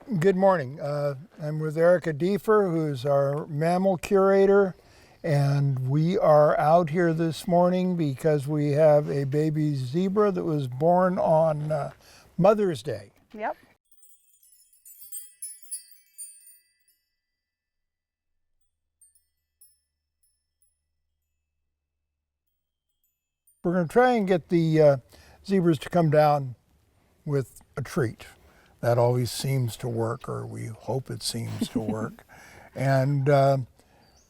Good morning. I'm with Erika Defer, who's our mammal curator, and we are out here this morning because we have a baby zebra that was born on Mother's Day. Yep. We're going to try and get the zebras to come down with a treat. That always seems to work, or we hope it seems to work. And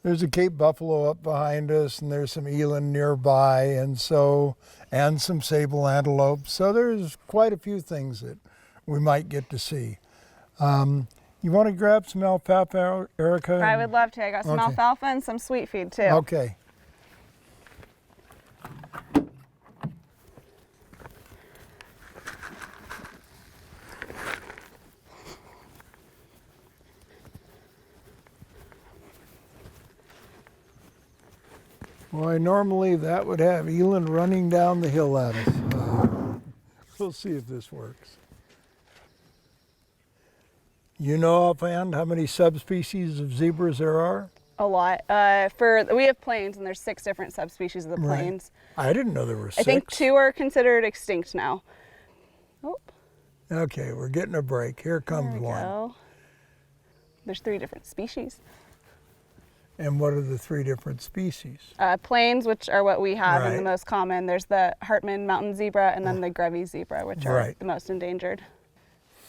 there's a Cape buffalo up behind us, and there's some eland nearby, and some sable antelope. So there's quite a few things that we might get to see. You want to grab some alfalfa, Erika? I would love to. I got some alfalfa and some sweet feed too. Okay. Boy, normally that would have Eland running down the hill at us. We'll see if this works. You know offhand how many subspecies of zebras there are? A lot. We have plains, and there's 6 different subspecies of the plains. Right. I didn't know there were 6. I think 2 are considered extinct now. Oh. Okay, we're getting a break. Here comes one. Go. There's 3 different species. And what are the 3 different species? Plains, which are what we have and the most common. There's the Hartman mountain zebra, and then the Grevy zebra, which are the most endangered.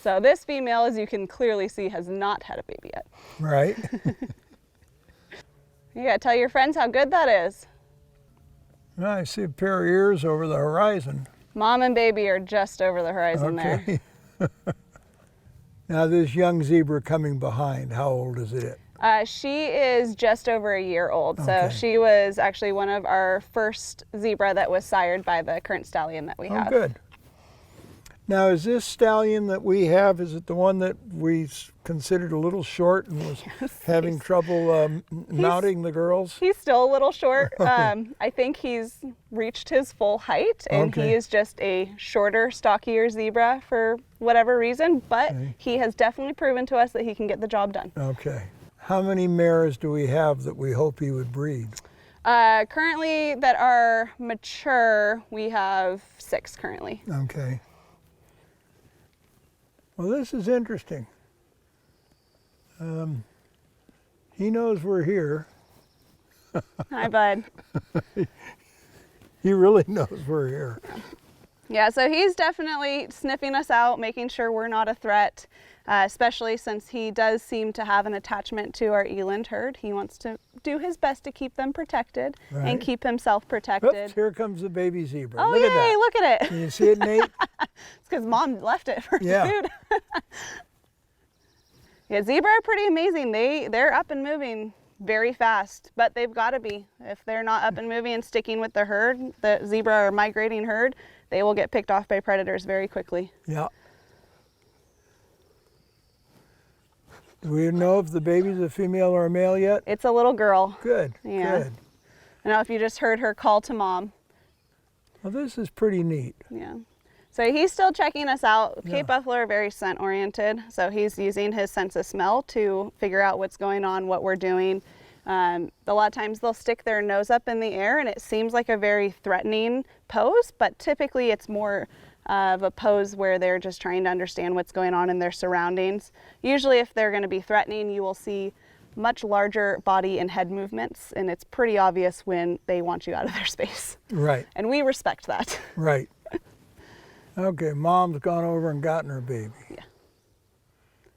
So this female, as you can clearly see, has not had a baby yet. Right. You gotta tell your friends how good that is. Well, I see a pair of ears over the horizon. Mom and baby are just over the horizon there. Now this young zebra coming behind, how old is it? She is just over a year old, so she was actually one of our first zebra that was sired by the current stallion that we have. Oh, good. Now, is this stallion that we have, is it the one that we considered a little short and was having trouble mounting the girls? He's still a little short. I think he's reached his full height, and he is just a shorter, stockier zebra for whatever reason, but he has definitely proven to us that he can get the job done. Okay. How many mares do we have that we hope he would breed? Currently, that are mature, we have 6 currently. Okay. Well, this is interesting. He knows we're here. Hi, bud. He really knows we're here. Yeah, so he's definitely sniffing us out, making sure we're not a threat, especially since he does seem to have an attachment to our eland herd. He wants to do his best to keep them protected and keep himself protected. Oops, here comes the baby zebra. Oh, look at that. Look at it. Can you see it, Nate? It's because Mom left it for food. Yeah, zebra are pretty amazing. They're up and moving very fast, but they've got to be. If they're not up and moving and sticking with the herd, the zebra or migrating herd, they will get picked off by predators very quickly. Yeah. Do we know if the baby's a female or a male yet? It's a little girl. Good, yeah. good. I don't know if you just heard her call to Mom. Well, this is pretty neat. Yeah. So he's still checking us out. Cape buffalo are very scent oriented, so he's using his sense of smell to figure out what's going on, what we're doing. A lot of times they'll stick their nose up in the air and it seems like a very threatening pose, but typically it's more of a pose where they're just trying to understand what's going on in their surroundings. Usually if they're going to be threatening, you will see much larger body and head movements, and it's pretty obvious when they want you out of their space. Right. And we respect that. Right. Okay, Mom's gone over and gotten her baby. Yeah.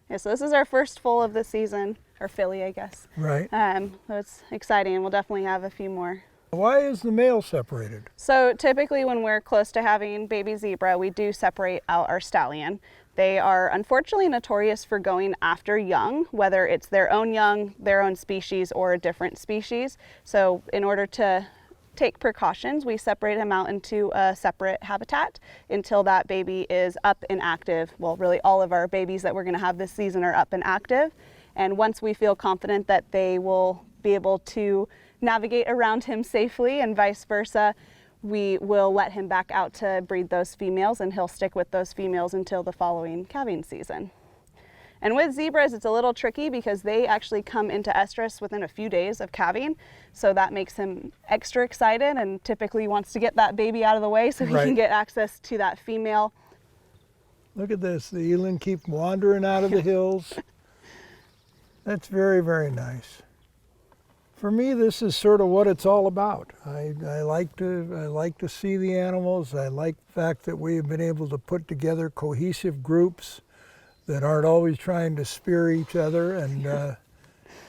Yeah, so this is our first foal of the season, or filly, I guess. Right. So it's exciting. We'll definitely have a few more. Why is the male separated? So typically when we're close to having baby zebra, we do separate out our stallion. They are unfortunately notorious for going after young, whether it's their own young, their own species, or a different species. So in order to take precautions, we separate him out into a separate habitat until that baby is up and active. Well, really all of our babies that we're going to have this season are up and active. And once we feel confident that they will be able to navigate around him safely and vice versa, we will let him back out to breed those females, and he'll stick with those females until the following calving season. And with zebras, it's a little tricky because they actually come into estrus within a few days of calving. So that makes him extra excited and typically wants to get that baby out of the way so he can get access to that female. Look at this. The eland keep wandering out of the hills. That's very, very nice. For me, this is sort of what it's all about. I like to see the animals. I like the fact that we've been able to put together cohesive groups that aren't always trying to spear each other, and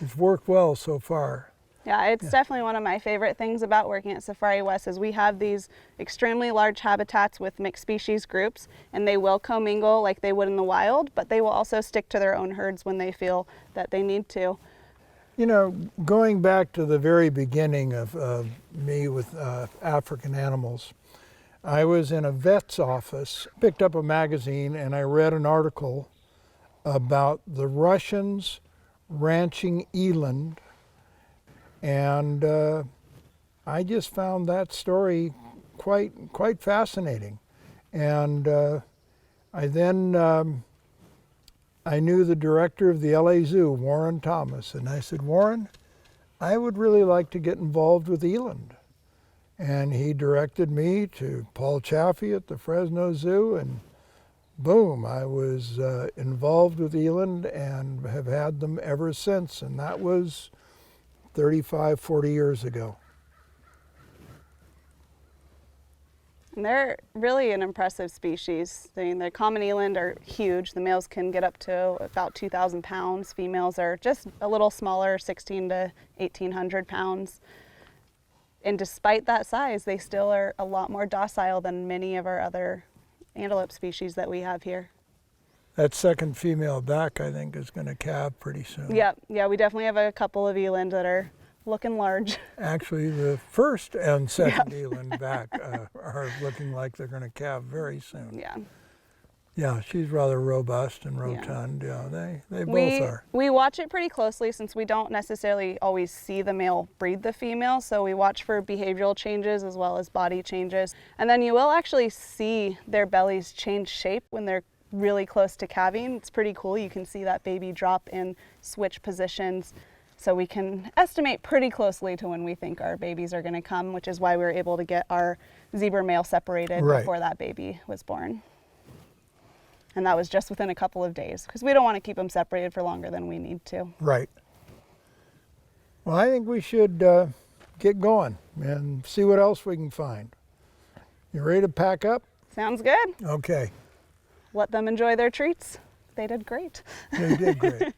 it's worked well so far. Yeah, it's definitely one of my favorite things about working at Safari West is we have these extremely large habitats with mixed species groups, and they will commingle like they would in the wild, but they will also stick to their own herds when they feel that they need to. You know, going back to the very beginning of me with African animals, I was in a vet's office, picked up a magazine, and I read an article about the Russians ranching eland, and I just found that story quite fascinating. And I then I knew the director of the LA Zoo, Warren Thomas, and I said, Warren, I would really like to get involved with eland. And he directed me to Paul Chaffee at the Fresno Zoo, and boom, I was involved with eland and have had them ever since, and that was 35, 40 years ago. And they're really an impressive species. I mean, the common eland are huge. The males can get up to about 2,000 pounds. Females are just a little smaller, 16 to 1,800 pounds. And despite that size, they still are a lot more docile than many of our other antelope species that we have here. That second female back, I think, is going to calve pretty soon. Yeah, we definitely have a couple of eland that are looking large. Actually, the first and second eland back are looking like they're going to calve very soon. Yeah. Yeah, she's rather robust and rotund. Yeah, they both are. We watch it pretty closely since we don't necessarily always see the male breed the female, so we watch for behavioral changes as well as body changes. And then you will actually see their bellies change shape when they're really close to calving. It's pretty cool. You can see that baby drop and switch positions. So we can estimate pretty closely to when we think our babies are going to come, which is why we were able to get our zebra male separated before that baby was born. And that was just within a couple of days because we don't want to keep them separated for longer than we need to. Right. Well, I think we should get going and see what else we can find. You ready to pack up? Sounds good. Okay. Let them enjoy their treats. They did great. They did great.